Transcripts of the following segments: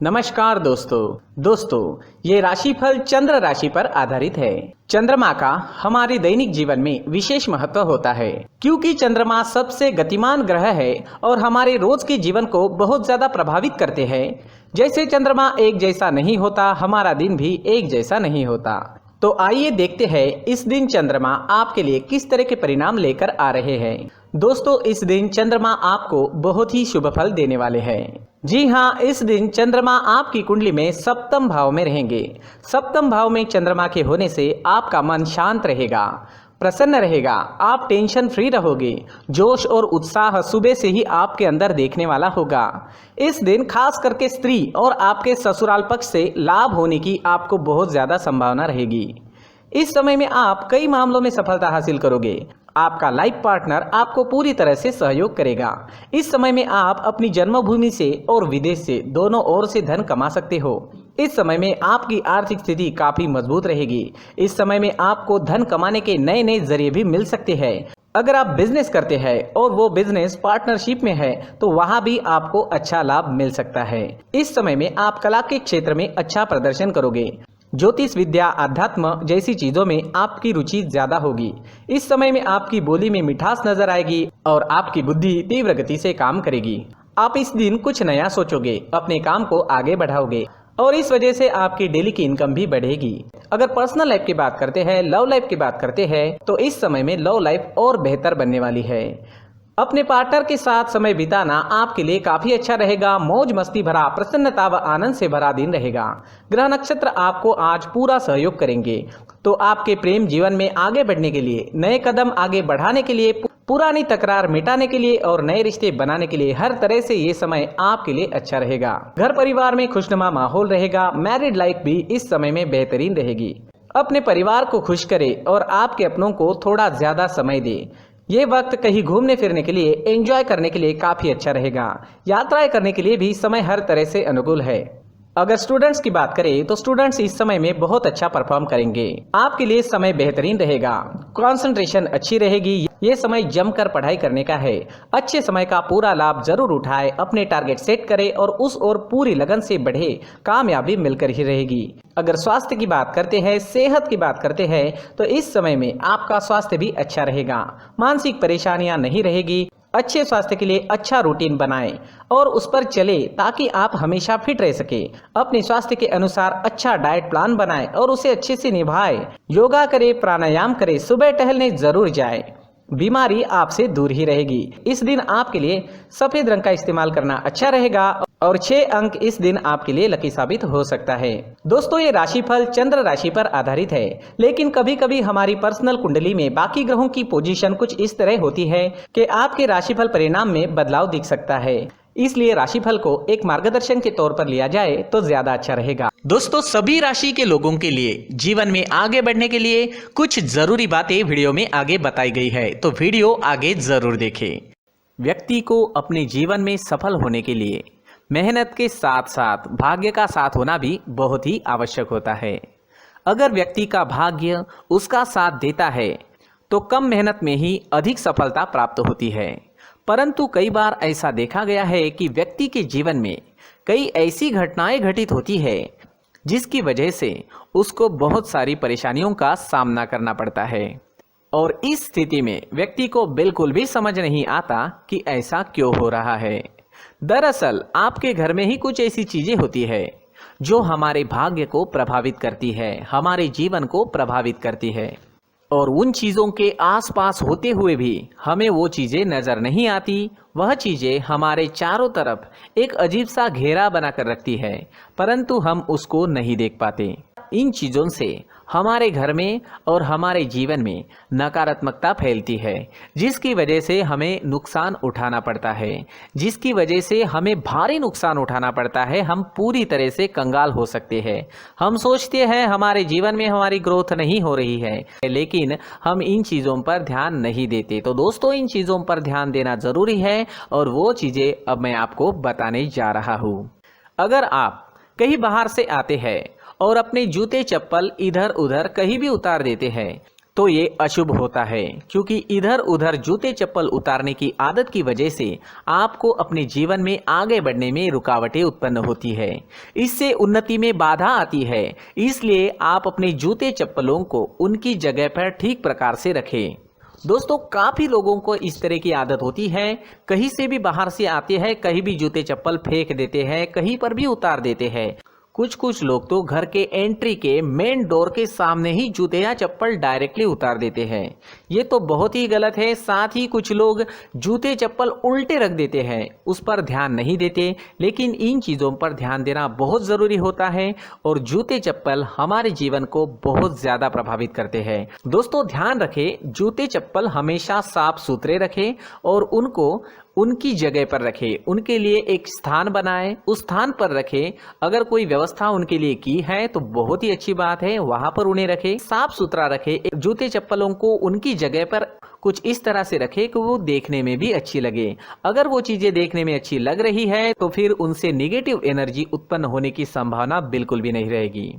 नमस्कार दोस्तों ये राशिफल चंद्र राशि पर आधारित है। चंद्रमा का हमारे दैनिक जीवन में विशेष महत्व होता है क्योंकि चंद्रमा सबसे गतिमान ग्रह है और हमारे रोज के जीवन को बहुत ज्यादा प्रभावित करते हैं। जैसे चंद्रमा एक जैसा नहीं होता, हमारा दिन भी एक जैसा नहीं होता। तो आइए देखते हैं इस दिन चंद्रमा आपके लिए किस तरह के परिणाम लेकर आ रहे हैं। दोस्तों, इस दिन चंद्रमा आपको बहुत ही शुभ फल देने वाले हैं। जी हाँ, इस दिन चंद्रमा आपकी कुंडली में सप्तम भाव में रहेंगे। सप्तम भाव में चंद्रमा के होने से आपका मन शांत रहेगा, प्रसन्न रहेगा, आप टेंशन फ्री रहोगे। जोश और उत्साह सुबह से ही आपके अंदर देखने वाला होगा। इस दिन खास करके स्त्री और आपके ससुराल पक्ष से लाभ होने की आपको बहुत ज़्यादा संभावना रहेगी। इस समय में आप कई मामलों में सफलता हासिल करोगे। आपका लाइफ पार्टनर आपको पूरी तरह से सहयोग करेगा। इस समय में आप अपनी जन्मभूमि से और विदेश से दोनों ओर से धन कमा सकते हो। इस समय में आपकी आर्थिक स्थिति काफी मजबूत रहेगी। इस समय में आपको धन कमाने के नए नए जरिए भी मिल सकते हैं। अगर आप बिजनेस करते हैं और वो बिजनेस पार्टनरशिप में है तो वहां भी आपको अच्छा लाभ मिल सकता है। इस समय में आप कला के क्षेत्र में अच्छा प्रदर्शन करोगे। ज्योतिष विद्या, अध्यात्म जैसी चीजों में आपकी रुचि ज्यादा होगी। इस समय में आपकी बोली में मिठास नजर आएगी और आपकी बुद्धि तीव्र गति से काम करेगी। आप इस दिन कुछ नया सोचोगे, अपने काम को आगे बढ़ाओगे और इस वजह से आपकी डेली की इनकम भी बढ़ेगी। अगर पर्सनल लाइफ की बात करते हैं, लव लाइफ की बात करते हैं तो इस समय में लव लाइफ और बेहतर बनने वाली है। अपने पार्टनर के साथ समय बिताना आपके लिए काफी अच्छा रहेगा। मौज मस्ती भरा, प्रसन्नता व आनंद से भरा दिन रहेगा। ग्रह नक्षत्र आपको आज पूरा सहयोग करेंगे। तो आपके प्रेम जीवन में आगे बढ़ने के लिए, नए कदम आगे बढ़ाने के लिए, पुरानी तकरार मिटाने के लिए और नए रिश्ते बनाने के लिए हर तरह से ये समय आपके लिए अच्छा रहेगा। घर परिवार में खुशनुमा माहौल रहेगा। मैरिड लाइफ भी इस समय में बेहतरीन रहेगी। अपने परिवार को खुश करे और आपके अपनों को थोड़ा ज्यादा समय दे। ये वक्त कहीं घूमने फिरने के लिए, एंजॉय करने के लिए काफी अच्छा रहेगा। यात्राएं करने के लिए भी समय हर तरह से अनुकूल है। अगर स्टूडेंट्स की बात करें तो स्टूडेंट्स इस समय में बहुत अच्छा परफॉर्म करेंगे। आपके लिए समय बेहतरीन रहेगा। कंसंट्रेशन अच्छी रहेगी। ये समय जमकर पढ़ाई करने का है। अच्छे समय का पूरा लाभ जरूर उठाए, अपने टारगेट सेट करे और उस ओर पूरी लगन से बढ़े। कामयाबी मिलकर ही रहेगी। अगर स्वास्थ्य की बात करते हैं, सेहत की बात करते हैं तो इस समय में आपका स्वास्थ्य भी अच्छा रहेगा। मानसिक परेशानियां नहीं रहेगी। अच्छे स्वास्थ्य के लिए अच्छा रूटीन बनाएं और उस पर चले ताकि आप हमेशा फिट रह सके। अपने स्वास्थ्य के अनुसार अच्छा डाइट प्लान बनाएं और उसे अच्छे से निभाएं। योगा करें, प्राणायाम करें, सुबह टहलने जरूर जाएं। बीमारी आपसे दूर ही रहेगी। इस दिन आपके लिए सफेद रंग का इस्तेमाल करना अच्छा रहेगा और 6 अंक इस दिन आपके लिए लकी साबित हो सकता है। दोस्तों, ये राशिफल चंद्र राशि पर आधारित है, लेकिन कभी कभी हमारी पर्सनल कुंडली में बाकी ग्रहों की पोजीशन कुछ इस तरह होती है कि आपके राशिफल परिणाम में बदलाव दिख सकता है। इसलिए राशिफल को एक मार्गदर्शन के तौर पर लिया जाए तो ज्यादा अच्छा रहेगा। दोस्तों, सभी राशि के लोगों के लिए जीवन में आगे बढ़ने के लिए कुछ जरूरी बातें वीडियो में आगे बताई गई है, तो वीडियो आगे जरूर देखें। व्यक्ति को अपने जीवन में सफल होने के लिए मेहनत के साथ साथ भाग्य का साथ होना भी बहुत ही आवश्यक होता है। अगर व्यक्ति का भाग्य उसका साथ देता है तो कम मेहनत में ही अधिक सफलता प्राप्त होती है। परंतु कई बार ऐसा देखा गया है कि व्यक्ति के जीवन में कई ऐसी घटनाएं घटित होती है जिसकी वजह से उसको बहुत सारी परेशानियों का सामना करना पड़ता है और इस स्थिति में व्यक्ति को बिल्कुल भी समझ नहीं आता कि ऐसा क्यों हो रहा है। दरअसल आपके घर में ही कुछ ऐसी चीजें होती है जो हमारे भाग्य को प्रभावित करती है, हमारे जीवन को प्रभावित करती है और उन चीज़ों के आसपास होते हुए भी हमें वो चीज़ें नज़र नहीं आती। वह चीज़ें हमारे चारों तरफ एक अजीब सा घेरा बनाकर रखती है, परंतु हम उसको नहीं देख पाते। इन चीज़ों से हमारे घर में और हमारे जीवन में नकारात्मकता फैलती है, जिसकी वजह से हमें नुकसान उठाना पड़ता है, जिसकी वजह से हमें भारी नुकसान उठाना पड़ता है। हम पूरी तरह से कंगाल हो सकते हैं। हम सोचते हैं हमारे जीवन में हमारी ग्रोथ नहीं हो रही है, लेकिन हम इन चीज़ों पर ध्यान नहीं देते। तो दोस्तों, इन चीज़ों पर ध्यान देना ज़रूरी है और वो चीज़ें अब मैं आपको बताने जा रहा हूँ। अगर आप कहीं बाहर से आते हैं और अपने जूते चप्पल इधर उधर कहीं भी उतार देते हैं तो ये अशुभ होता है, क्योंकि इधर उधर जूते चप्पल उतारने की आदत की वजह से आपको अपने जीवन में आगे बढ़ने में रुकावटें उत्पन्न होती है। इससे उन्नति में बाधा आती है। इसलिए आप अपने जूते चप्पलों को उनकी जगह पर ठीक प्रकार से रखें। दोस्तों, काफ़ी लोगों को इस तरह की आदत होती है, कहीं से भी बाहर से आते हैं, कहीं भी जूते चप्पल फेंक देते हैं, कहीं पर भी उतार देते हैं। कुछ लोग तो घर के एंट्री के मेन डोर के सामने ही जूते या चप्पल डायरेक्टली उतार देते हैं। ये तो बहुत ही गलत है। साथ ही कुछ लोग जूते चप्पल उल्टे रख देते हैं, उस पर ध्यान नहीं देते। लेकिन इन चीज़ों पर ध्यान देना बहुत ज़रूरी होता है और जूते चप्पल हमारे जीवन को बहुत ज़्यादा प्रभावित करते हैं। दोस्तों, ध्यान रखें, जूते चप्पल हमेशा साफ सुथरे रखें और उनको उनकी जगह पर रखें। उनके लिए एक स्थान बनाएं, उस स्थान पर रखें। अगर कोई व्यवस्था उनके लिए की है तो बहुत ही अच्छी बात है, वहां पर उन्हें रखें, साफ सुथरा रखें। जूते चप्पलों को उनकी जगह पर कुछ इस तरह से रखें कि वो देखने में भी अच्छी लगे। अगर वो चीजें देखने में अच्छी लग रही है तो फिर उनसे निगेटिव एनर्जी उत्पन्न होने की संभावना बिल्कुल भी नहीं रहेगी।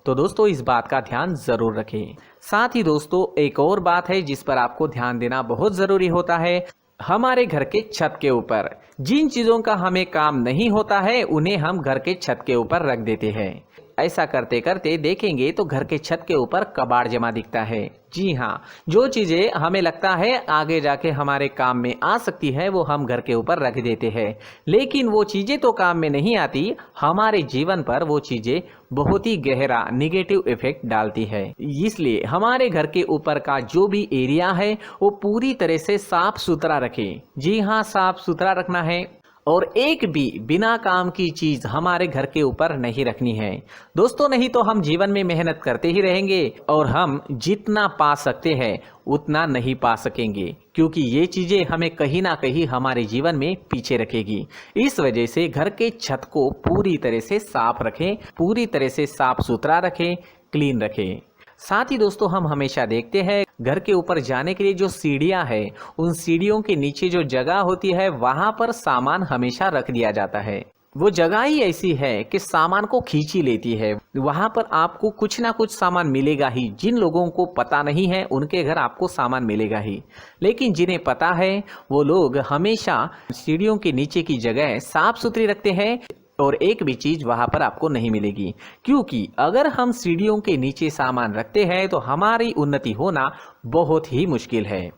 तो दोस्तों, इस बात का ध्यान जरूर रखें। साथ ही दोस्तों, एक और बात है जिस पर आपको ध्यान देना बहुत जरूरी होता है। हमारे घर के छत के ऊपर जिन चीज़ों का हमें काम नहीं होता है उन्हें हम घर के छत के ऊपर रख देते हैं। ऐसा करते करते देखेंगे तो घर के छत के ऊपर कबाड़ जमा दिखता है। जी हाँ, जो चीज़ें हमें लगता है आगे जाके हमारे काम में आ सकती है वो हम घर के ऊपर रख देते हैं, लेकिन वो चीज़ें तो काम में नहीं आती। हमारे जीवन पर वो चीज़ें बहुत ही गहरा निगेटिव इफेक्ट डालती है। इसलिए हमारे घर के ऊपर का जो भी एरिया है वो पूरी तरह से साफ सुथरा रखें। जी हाँ, साफ सुथरा रखना है और एक भी बिना काम की चीज हमारे घर के ऊपर नहीं रखनी है। दोस्तों, नहीं तो हम जीवन में मेहनत करते ही रहेंगे और हम जितना पा सकते हैं उतना नहीं पा सकेंगे, क्योंकि ये चीजें हमें कहीं ना कहीं हमारे जीवन में पीछे रखेगी। इस वजह से घर के छत को पूरी तरह से साफ रखें, पूरी तरह से साफ सुथरा रखें, क्लीन रखें। साथ ही दोस्तों, हम हमेशा देखते हैं घर के ऊपर जाने के लिए जो सीढ़ियां है, उन सीढ़ियों के नीचे जो जगह होती है वहां पर सामान हमेशा रख दिया जाता है। वो जगह ही ऐसी है कि सामान को खींच ही लेती है। वहां पर आपको कुछ ना कुछ सामान मिलेगा ही। जिन लोगों को पता नहीं है उनके घर आपको सामान मिलेगा ही, लेकिन जिन्हें पता है वो लोग हमेशा सीढ़ियों के नीचे की जगह साफ सुथरी रखते हैं और एक भी चीज वहां पर आपको नहीं मिलेगी। क्योंकि अगर हम सीढ़ियों के नीचे सामान रखते हैं तो हमारी उन्नति होना बहुत ही मुश्किल है।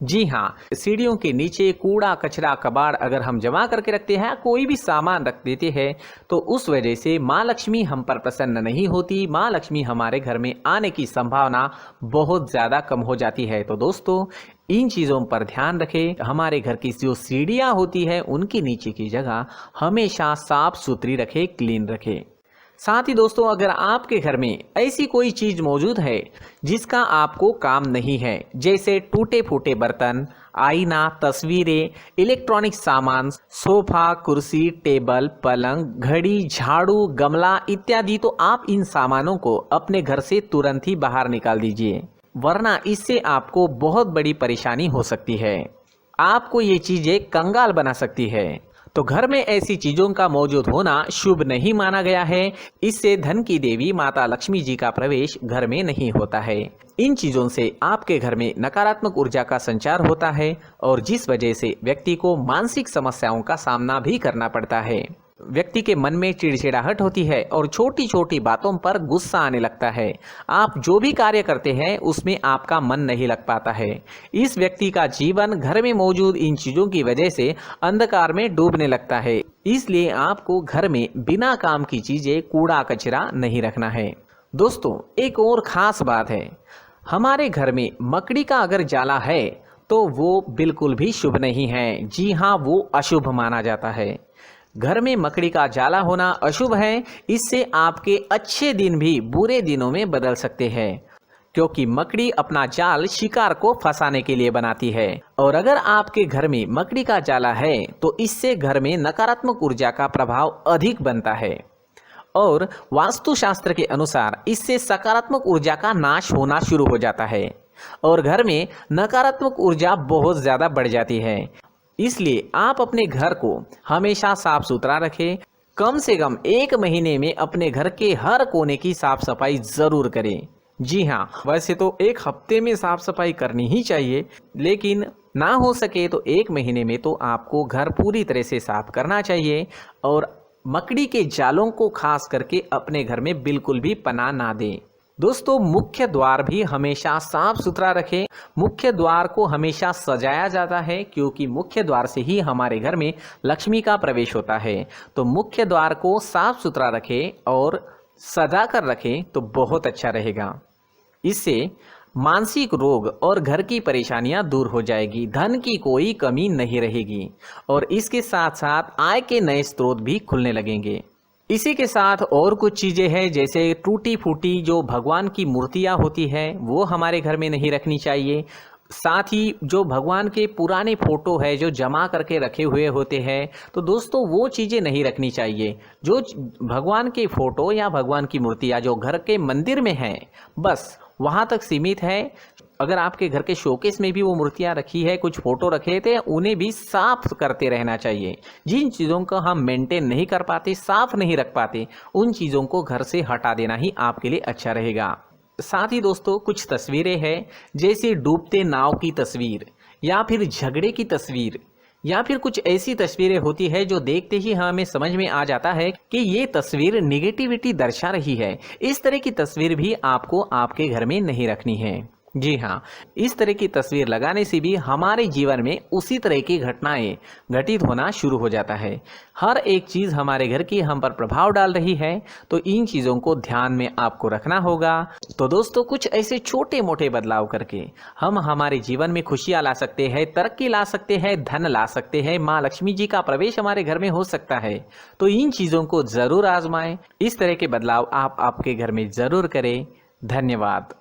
जी हाँ, सीढ़ियों के नीचे कूड़ा कचरा कबाड़ अगर हम जमा करके रखते हैं, कोई भी सामान रख देते हैं, तो उस वजह से माँ लक्ष्मी हम पर प्रसन्न नहीं होती। माँ लक्ष्मी हमारे घर में आने की संभावना बहुत ज़्यादा कम हो जाती है। तो दोस्तों, इन चीज़ों पर ध्यान रखें। हमारे घर की जो सीढ़ियाँ होती है उनकी नीचे की जगह हमेशा साफ सुथरी रखें, क्लीन रखें। साथ ही दोस्तों, अगर आपके घर में ऐसी कोई चीज मौजूद है जिसका आपको काम नहीं है, जैसे टूटे फूटे बर्तन, आईना, तस्वीरें, इलेक्ट्रॉनिक सामान, सोफा, कुर्सी, टेबल, पलंग, घड़ी, झाड़ू, गमला इत्यादि, तो आप इन सामानों को अपने घर से तुरंत ही बाहर निकाल दीजिए, वरना इससे आपको बहुत बड़ी परेशानी हो सकती है। आपको ये चीजें कंगाल बना सकती है। तो घर में ऐसी चीजों का मौजूद होना शुभ नहीं माना गया है। इससे धन की देवी माता लक्ष्मी जी का प्रवेश घर में नहीं होता है। इन चीजों से आपके घर में नकारात्मक ऊर्जा का संचार होता है और जिस वजह से व्यक्ति को मानसिक समस्याओं का सामना भी करना पड़ता है। व्यक्ति के मन में चिड़चिड़ाहट होती है और छोटी छोटी बातों पर गुस्सा आने लगता है। आप जो भी कार्य करते हैं उसमें आपका मन नहीं लग पाता है। इस व्यक्ति का जीवन घर में मौजूद इन चीजों की वजह से अंधकार में डूबने लगता है। इसलिए आपको घर में बिना काम की चीजें, कूड़ा कचरा नहीं रखना है। दोस्तों, एक और खास बात है, हमारे घर में मकड़ी का अगर जाला है तो वो बिल्कुल भी शुभ नहीं है। जी हाँ, वो अशुभ माना जाता है। घर में मकड़ी का जाला होना अशुभ है। इससे आपके अच्छे दिन भी बुरे दिनों में बदल सकते हैं, क्योंकि मकड़ी अपना जाल शिकार को फंसाने के लिए बनाती है। और अगर आपके घर में मकड़ी का जाला है तो इससे घर में नकारात्मक ऊर्जा का प्रभाव अधिक बनता है और वास्तुशास्त्र के अनुसार इससे सकारात्मक ऊर्जा का नाश होना शुरू हो जाता है और घर में नकारात्मक ऊर्जा बहुत ज़्यादा बढ़ जाती है। इसलिए आप अपने घर को हमेशा साफ सुथरा रखें। कम से कम 1 महीने में अपने घर के हर कोने की साफ सफाई जरूर करें। जी हाँ, वैसे तो एक हफ्ते में साफ सफाई करनी ही चाहिए, लेकिन ना हो सके तो 1 महीने में तो आपको घर पूरी तरह से साफ करना चाहिए और मकड़ी के जालों को खास करके अपने घर में बिल्कुल भी पनाह ना दें। दोस्तों, मुख्य द्वार भी हमेशा साफ सुथरा रखें। मुख्य द्वार को हमेशा सजाया जाता है क्योंकि मुख्य द्वार से ही हमारे घर में लक्ष्मी का प्रवेश होता है। तो मुख्य द्वार को साफ सुथरा रखें और सजा कर रखें तो बहुत अच्छा रहेगा। इससे मानसिक रोग और घर की परेशानियां दूर हो जाएगी, धन की कोई कमी नहीं रहेगी और इसके साथ साथ आय के नए स्रोत भी खुलने लगेंगे। इसी के साथ और कुछ चीज़ें हैं, जैसे टूटी फूटी जो भगवान की मूर्तियां होती है वो हमारे घर में नहीं रखनी चाहिए। साथ ही जो भगवान के पुराने फोटो है जो जमा करके रखे हुए होते हैं, तो दोस्तों वो चीज़ें नहीं रखनी चाहिए। जो भगवान के फोटो या भगवान की मूर्तियां जो घर के मंदिर में हैं, बस वहाँ तक सीमित है। अगर आपके घर के शोकेस में भी वो मूर्तियां रखी है, कुछ फोटो रखे थे, उन्हें भी साफ करते रहना चाहिए। जिन चीज़ों को हम मेंटेन नहीं कर पाते, साफ नहीं रख पाते, उन चीज़ों को घर से हटा देना ही आपके लिए अच्छा रहेगा। साथ ही दोस्तों, कुछ तस्वीरें हैं, जैसे डूबते नाव की तस्वीर या फिर झगड़े की तस्वीर या फिर कुछ ऐसी तस्वीरें होती है जो देखते ही हमें समझ में आ जाता है कि ये तस्वीर निगेटिविटी दर्शा रही है। इस तरह की तस्वीर भी आपको आपके घर में नहीं रखनी है। जी हाँ, इस तरह की तस्वीर लगाने से भी हमारे जीवन में उसी तरह की घटनाएं घटित होना शुरू हो जाता है। हर एक चीज़ हमारे घर की हम पर प्रभाव डाल रही है, तो इन चीज़ों को ध्यान में आपको रखना होगा। तो दोस्तों, कुछ ऐसे छोटे मोटे बदलाव करके हम हमारे जीवन में खुशियाँ ला सकते हैं, तरक्की ला सकते हैं, धन ला सकते हैं, माँ लक्ष्मी जी का प्रवेश हमारे घर में हो सकता है। तो इन चीज़ों को ज़रूर आजमाएं। इस तरह के बदलाव आप आपके घर में ज़रूर करें। धन्यवाद।